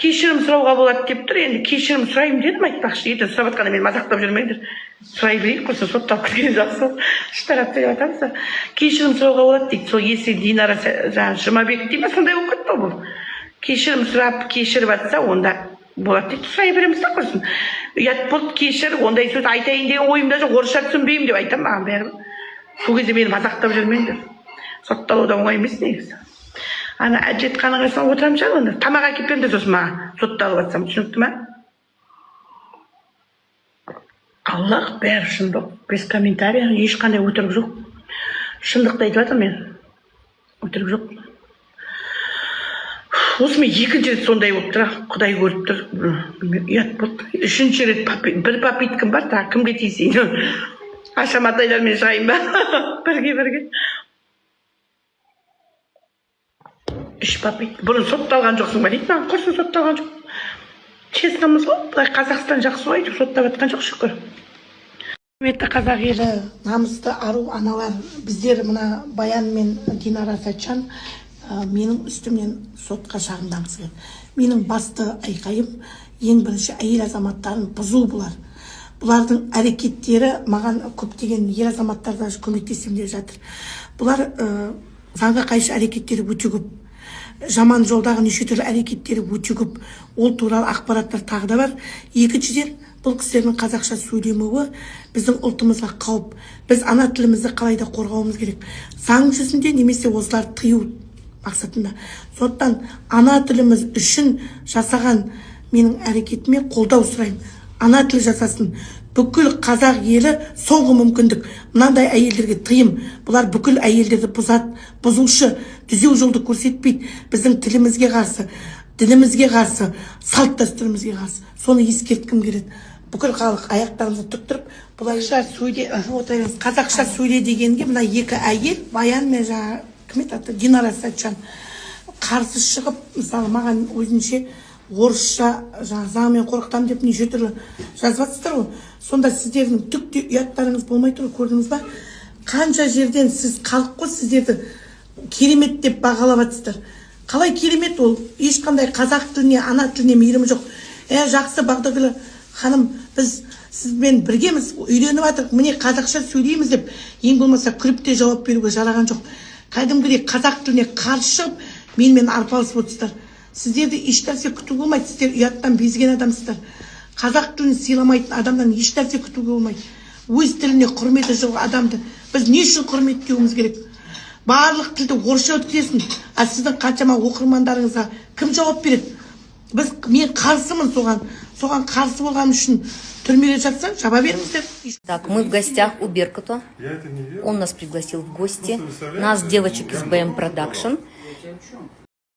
кешірім сұрауға болады деп тұр. Енді кешірім сұраймын дедім, айтпақшы. Ертең сұрап жатқанда мен мазақтап жүрмеңдер. Сұрай берейік, құрсын сотталып кеткен жақсы. Штраф төлеп жатамыз. Кешірім сұрауға болады дейді. Сол если Динара Жұмабек дейді ме, сондай болып кетті бұл. Кешірім сұрап, кешіріп жатса, онда болады дейді. Сұрай береміз да құрсын. Ұят болды, кешір, ондай сөз айтайын деген ойымда жоқ, орысша түсінбеймін деп айтамын маған бәрібір. Сол кезде мені мазақтап жүрмеңдер. Сотталуда оңай емес негізі. Ана әжетханаға соң отырамын шығар онда. Тамақ әкеліп беріңдер сосын маған сотталып жатсам, түсінікті ма? Аллах, бәрі шындық. Без комментария, ешқандай өтірік жоқ. Шындықты айтып жатырмын мен. Өтірік жоқ. Осымен екінші рет сондай болып тұр, Құдай көріп тұр. Ұят болды. Үшінші рет бір попиткам бар, кімге тиісейін? Ашаматайлармен шығайын ба? Бірге. Үш попит. Бұрын сотталған жоқсың ба дейді, маған құрсын сотталған жоқ. Честнымыз ғой, былай Қазақстан жақсы ғой, соттап жатқан жоқ, шүкір. Құрметті қазақ елі, намысты ару аналар, біздер мына Баян мен Динара Сәтжан менің үстімнен сотқа шағымданғысы келді. Менің басты айқайым ең бірінші әйел азаматтарын бұзу бұлар. Бұлардың әрекеттері маған көптеген ер азаматтар да көмектесем деп жатыр. Бұлар заңға қайшы әрекеттері өте көп. Жаман жолдағы неше түрлі әрекеттері өте көп. Ол туралы ақпараттар тағы да бар. Екіншіден, бұл кісілердің қазақша сөйлемеуі біздің ұлтымызға қауіп. Біз ана тілімізді қалайда қорғауымыз керек. Заң жүзінде немесе осылар тыю мақсатында. Сондықтан ана тіліміз үшін жасаған менің әрекетіме қолдау сұраймын. Ана тілі жасасын. Бүкіл қазақ елі соңғы мүмкіндік. Мынандай әйелдерге тыйым. Бұлар бүкіл әйелдерді бұзады, бұзушы, түзеу жолды көрсетпейді. Біздің тілімізге қарсы, дінімізге қарсы, салт дәстүрімізге қарсы. Соны ескерткім келеді. Бүкіл халық аяқтарымызды тік тұрып, қазақша сөйле дегенге мына екі әйел, Баян мен Динара Сәтжан қарсы шығып, мысалы маған өзінше орысша заңмен қорқытамын деп неше түрлі жазып жатсыздар ғой. Сонда сіздердің түк те ұяттарыңыз болмай тұр, көрдіңіз ба? Қанша жерден сіз халық қой сіздерді керемет деп бағалап жатсыздар. Қалай керемет ол? Ешқандай қазақ тіліне, ана тіліне мейірімі жоқ. Жақсы Бағдагүл ханым, біз сізбен біргеміз, үйреніп жатырмыз, міне қазақша сөйлейміз деп, ең болмаса күліп те жауап беруге жараған жоқ. Кәдімгідей қазақ тіліне қарсы шығып, менімен арпалысып отырсыздар. Сіздерді ешнәрсе күтуге болмайды, сіздер ұяттан безген адамсыздар. Қазақ тілін сыйламайтын адамдан ешнәрсе күтуге болмайды. Өз тіліне құрметі жоқ адамды біз не үшін құрметтеуіміз керек? Барлық тілді орысша өткізесін, а сіздің қаншама оқырмандарыңызға кім жауап береді? Мен қарсымын соған қарсы болған үшін түрмеге жатса, жаба беріңіздер. Так, мы в гостях у Беркута. Он нас пригласил в гости. Нас, девочек из BM Production.